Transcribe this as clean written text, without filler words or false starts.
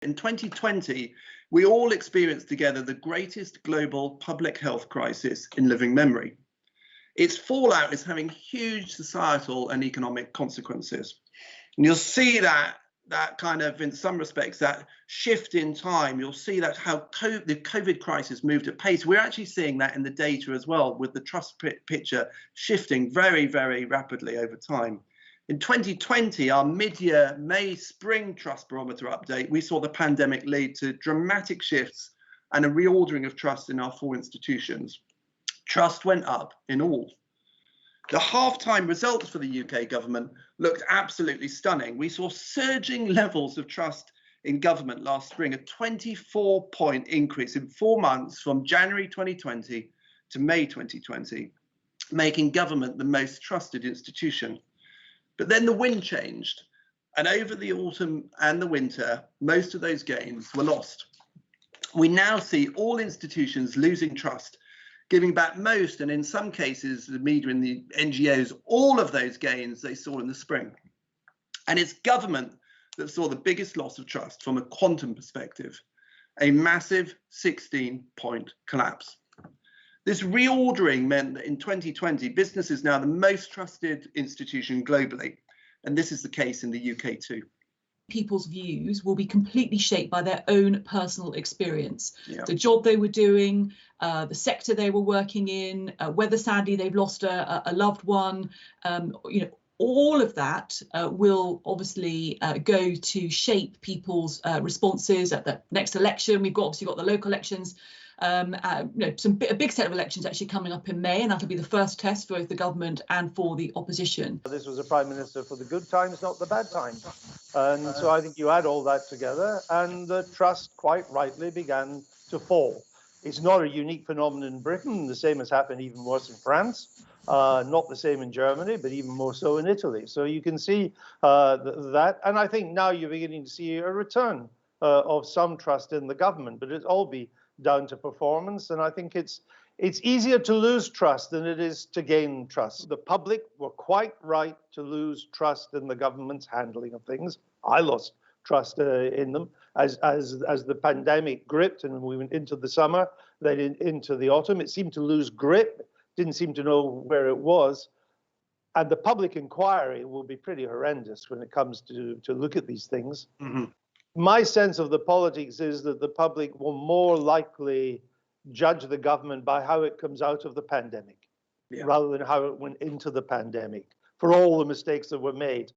In 2020, we all experienced together the greatest global public health crisis in living memory. Its fallout is having huge societal and economic consequences. And you'll see that kind of, in some respects, that shift in time. You'll see that how the COVID crisis moved at pace. We're actually seeing that in the data as well, with the trust picture shifting very, very rapidly over time. In 2020, our mid-year May-Spring Trust Barometer update, we saw the pandemic lead to dramatic shifts and a reordering of trust in our 4 institutions. Trust went up in all. The half-time results for the UK government looked absolutely stunning. We saw surging levels of trust in government last spring, a 24-point increase in 4 months from January 2020 to May 2020, making government the most trusted institution. But then the wind changed, and over the autumn and the winter, most of those gains were lost. We now see all institutions losing trust, giving back most, and in some cases, the media and the NGOs, all of those gains they saw in the spring. And it's government that saw the biggest loss of trust from a quantum perspective, a massive 16-point collapse. This reordering meant that in 2020, business is now the most trusted institution globally, and this is the case in the UK too. People's views will be completely shaped by their own personal experience. Yeah. The job they were doing, the sector they were working in, whether sadly they've lost a loved one, all of that will obviously go to shape people's responses at the next election. We've obviously got the local elections. A big set of elections actually coming up in May, and that'll be the first test for both the government and for the opposition. This was a prime minister for the good times, not the bad times. And so I think you add all that together and the trust quite rightly began to fall. It's not a unique phenomenon in Britain. The same has happened even worse in France. Not the same in Germany, but even more so in Italy. So you can see that. And I think now you're beginning to see a return of some trust in the government, but it'll all be down to performance. And I think it's easier to lose trust than it is to gain trust. The public were quite right to lose trust in the government's handling of things. I lost trust in them as the pandemic gripped and we went into the summer, then into the autumn. It seemed to lose grip, didn't seem to know where it was. And the public inquiry will be pretty horrendous when it comes to look at these things. Mm-hmm. My sense of the politics is that the public will more likely judge the government by how it comes out of the pandemic, rather than how it went into the pandemic, for all the mistakes that were made.